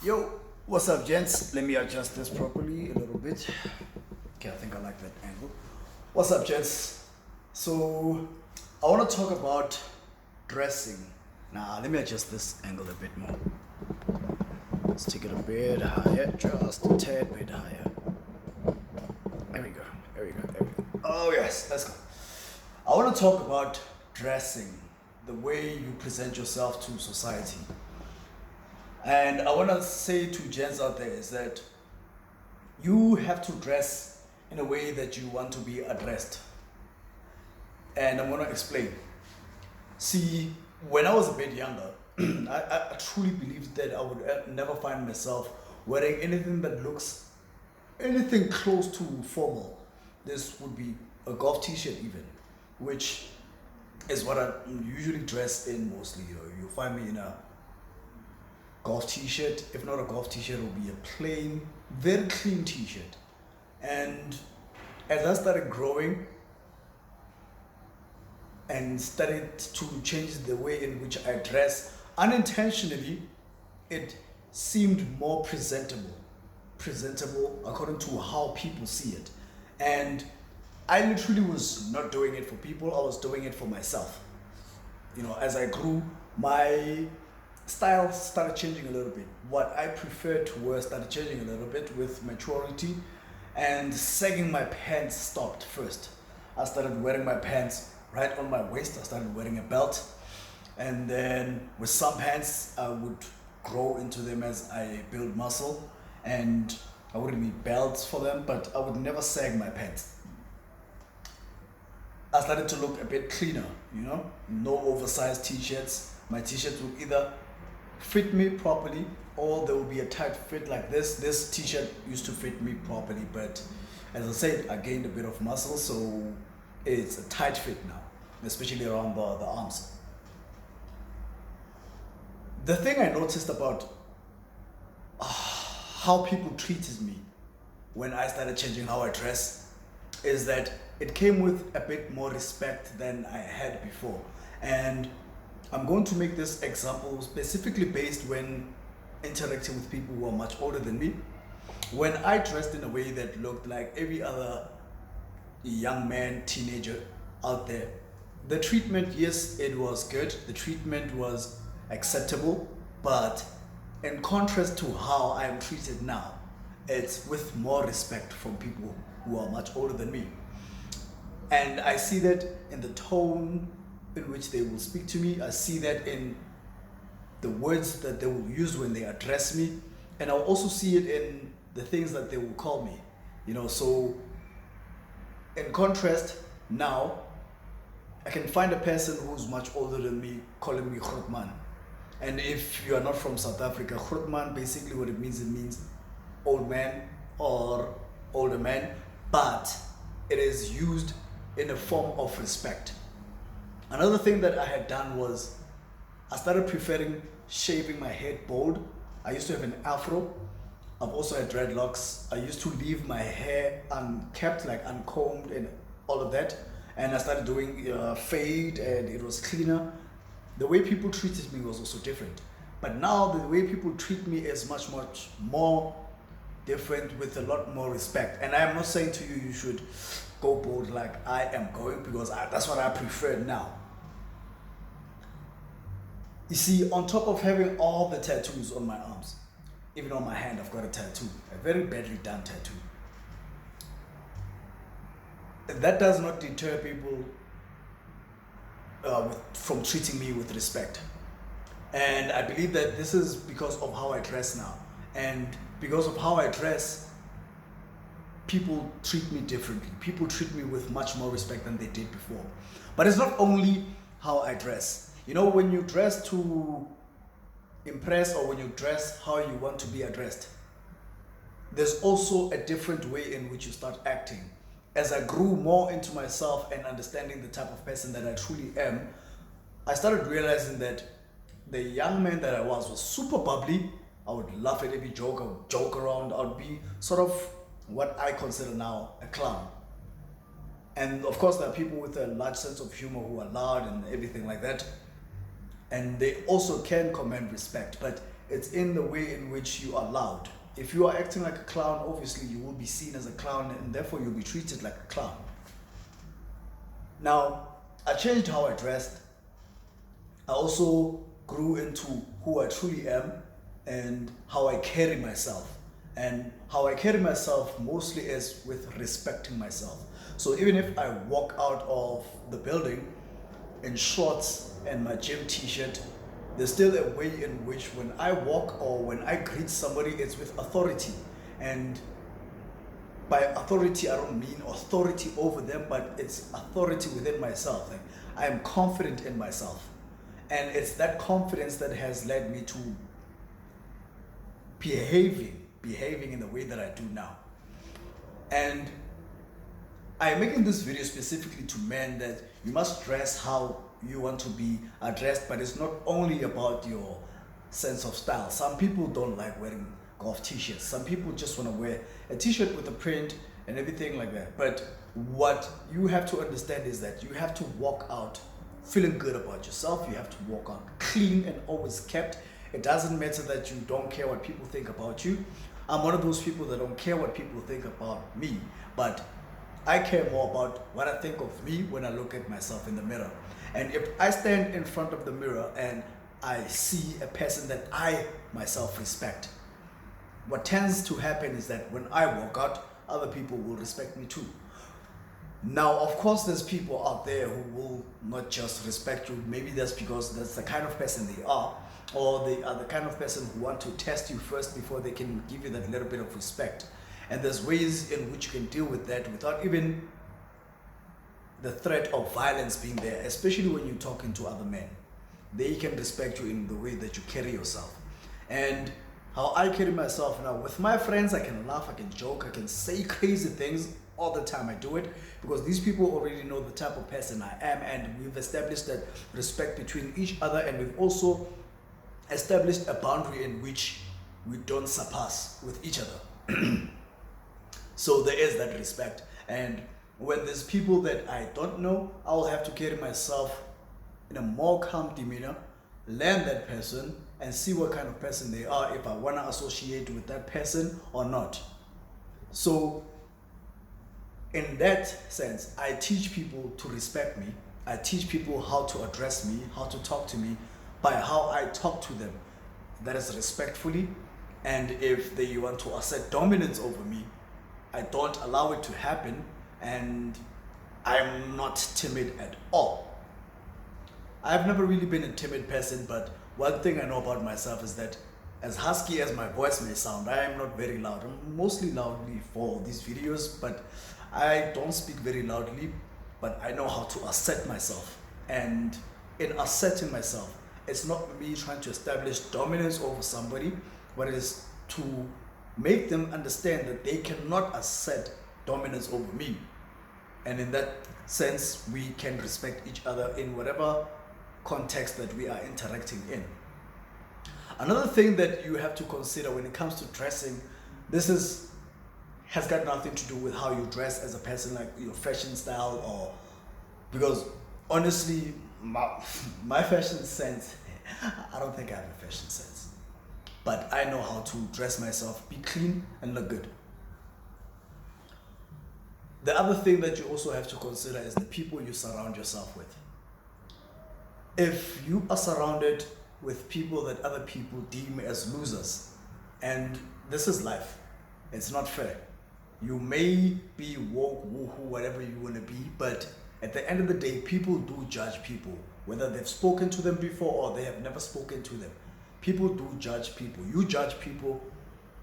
Yo, what's up, gents? Let me adjust this properly a little bit. Okay, I think I like that angle. What's up, gents? So, I want to talk about dressing. Now, let me adjust this angle a bit more. Let's take it a bit higher, just a tad bit higher. There we go, there we go, there we go. Oh, yes, let's go. I want to talk about dressing, the way you present yourself to society. And I want to say to gents out there is that you have to dress in a way that you want to be addressed. And I'm going to explain. See, when I was a bit younger, I truly believed that I would never find myself wearing anything that looks anything close to formal. This would be a golf t-shirt even, which is what I usually dress in mostly. You'll find me in a golf t-shirt. If not a golf t-shirt, it will be a plain, very clean t-shirt. And as I started growing and started to change the way in which I dress, unintentionally, it seemed more presentable according to how people see it. And I literally was not doing it for people, I was doing it for myself. As I grew, my style started changing a little bit. What I preferred to wear started changing a little bit with maturity, and sagging my pants stopped first. I started wearing my pants right on my waist. I started wearing a belt, and then with some pants I would grow into them as I build muscle, and I wouldn't need belts for them, but I would never sag my pants. I started to look a bit cleaner, no oversized t-shirts. My t-shirts would either fit me properly or there will be a tight fit like this. This t-shirt used to fit me properly, but as I said, I gained a bit of muscle, so it's a tight fit now, especially around the arms. The thing I noticed about how people treated me when I started changing how I dress is that it came with a bit more respect than I had before. And I'm going to make this example specifically based when interacting with people who are much older than me. When I dressed in a way that looked like every other young man, teenager out there, the treatment, yes, it was good. The treatment was acceptable, but in contrast to how I am treated now, it's with more respect from people who are much older than me. And I see that in the tone in which they will speak to me. I see that in the words that they will use when they address me. And I'll also see it in the things that they will call me. So in contrast, now I can find a person who's much older than me calling me Grootman. And if you are not from South Africa, Grootman, basically what it means old man or older man, but it is used in a form of respect. Another thing that I had done was I started preferring shaving my head bald. I used to have an afro. I've also had dreadlocks. I used to leave my hair unkept, like uncombed and all of that. And I started doing fade, and it was cleaner. The way people treated me was also different. But now the way people treat me is much more different, with a lot more respect. And I am not saying to you, you should go bold like I am going, because that's what I prefer now. You see, on top of having all the tattoos on my arms, even on my hand, I've got a tattoo, a very badly done tattoo. That does not deter people from treating me with respect. And I believe that this is because of how I dress now. And because of how I dress, people treat me differently. People treat me with much more respect than they did before. But it's not only how I dress. When you dress to impress, or when you dress how you want to be addressed, there's also a different way in which you start acting. As I grew more into myself and understanding the type of person that I truly am, I started realizing that the young man that I was super bubbly. I would laugh at every joke, I would joke around, I would be sort of what I consider now a clown. And of course, there are people with a large sense of humor who are loud and everything like that. And they also can command respect, but It's in the way in which you are loud. If you are acting like a clown, obviously you will be seen as a clown and therefore you'll be treated like a clown. Now, I changed how I dressed. I also grew into who I truly am and how I carry myself. And how I carry myself mostly is with respecting myself. So even if I walk out of the building in shorts and my gym t-shirt, there's still a way in which when I walk or when I greet somebody, it's with authority. And by authority, I don't mean authority over them, but it's authority within myself. Like, I am confident in myself. And it's that confidence that has led me to behaving in the way that I do now. And I am making this video specifically to men that you must dress how you want to be addressed, but it's not only about your sense of style. Some people don't like wearing golf t-shirts. Some people just want to wear a t-shirt with a print and everything like that. But what you have to understand is that you have to walk out feeling good about yourself. You have to walk out clean and always kept. It doesn't matter that you don't care what people think about you. I'm one of those people that don't care what people think about me, but I care more about what I think of me when I look at myself in the mirror. And if I stand in front of the mirror and I see a person that I myself respect, what tends to happen is that when I walk out, other people will respect me too. Now, of course, there's people out there who will not just respect you. Maybe that's because that's the kind of person they are, or they are the kind of person who want to test you first before they can give you that little bit of respect. And there's ways in which you can deal with that without even the threat of violence being there, especially when you're talking to other men. They can respect you in the way that you carry yourself. And how I carry myself now, with my friends, I can laugh, I can joke, I can say crazy things all the time. I do it because these people already know the type of person I am, and we've established that respect between each other, and we've also established a boundary in which we don't surpass with each other. So there is that respect. And when there's people that I don't know, I'll have to carry myself in a more calm demeanor, learn that person, and see what kind of person they are, if I want to associate with that person or not. So in that sense, I teach people to respect me. I teach people how to address me, how to talk to me, by how I talk to them. That is respectfully. And if they want to assert dominance over me, I don't allow it to happen, and I'm not timid at all. I've never really been a timid person, but one thing I know about myself is that as husky as my voice may sound, I am not very loud. I'm mostly loudly for these videos, but I don't speak very loudly, but I know how to assert myself. And in asserting myself, it's not me trying to establish dominance over somebody, but it is to make them understand that they cannot assert dominance over me. And in that sense, we can respect each other in whatever context that we are interacting in. Another thing that you have to consider when it comes to dressing, has got nothing to do with how you dress as a person, like your fashion style, or because honestly, my fashion sense, I don't think I have a fashion sense, but I know how to dress myself, be clean and look good. The other thing that you also have to consider is the people you surround yourself with. If you are surrounded with people that other people deem as losers, and this is life, it's not fair. You may be woke, woohoo, whatever you want to be, but at the end of the day, people do judge people, whether they've spoken to them before or they have never spoken to them. People do judge people. You judge people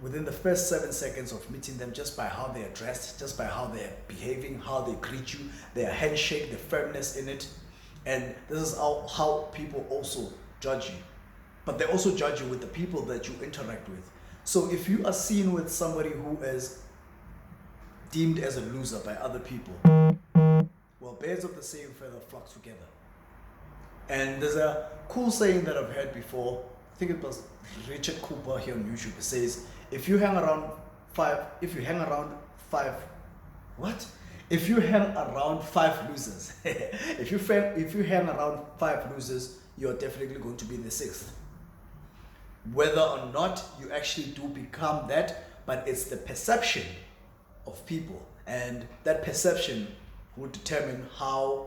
within the first 7 seconds of meeting them, just by how they are dressed, just by how they are behaving, how they greet you, their handshake, the firmness in it. And this is how people also judge you. But they also judge you with the people that you interact with. So if you are seen with somebody who is deemed as a loser by other people, well, birds of the same feather flock together. And there's a cool saying that I've heard before. I think it was Richard Cooper here on YouTube. It says, if you hang around five losers, if you hang around 5 losers, you're definitely going to be the 6th. whether or not you actually do become that, but it's the perception of people, and that perception will determine how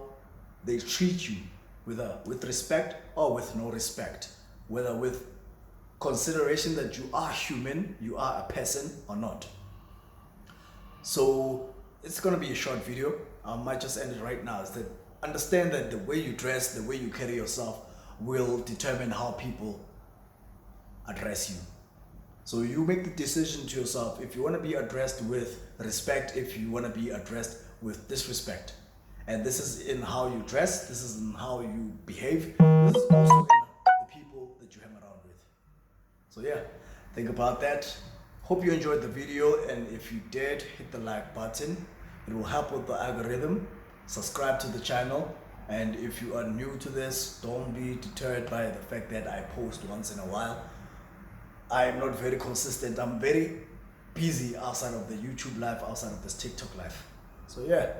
they treat you, whether with respect or with no respect, whether with consideration that you are human, you are a person or not. So it's gonna be a short video. I might just end it right now. Is that understand that the way you dress, the way you carry yourself will determine how people address you. So you make the decision to yourself if you want to be addressed with respect, if you want to be addressed with disrespect. And this is in how you dress, this is in how you behave, this is also in the people that you hang around with. So yeah, think about that. Hope you enjoyed the video, and if you did, hit the like button. It will help with the algorithm. Subscribe to the channel, and if you are new to this, don't be deterred by the fact that I post once in a while. I am not very consistent. I'm very busy outside of the YouTube life, outside of this TikTok life. So yeah.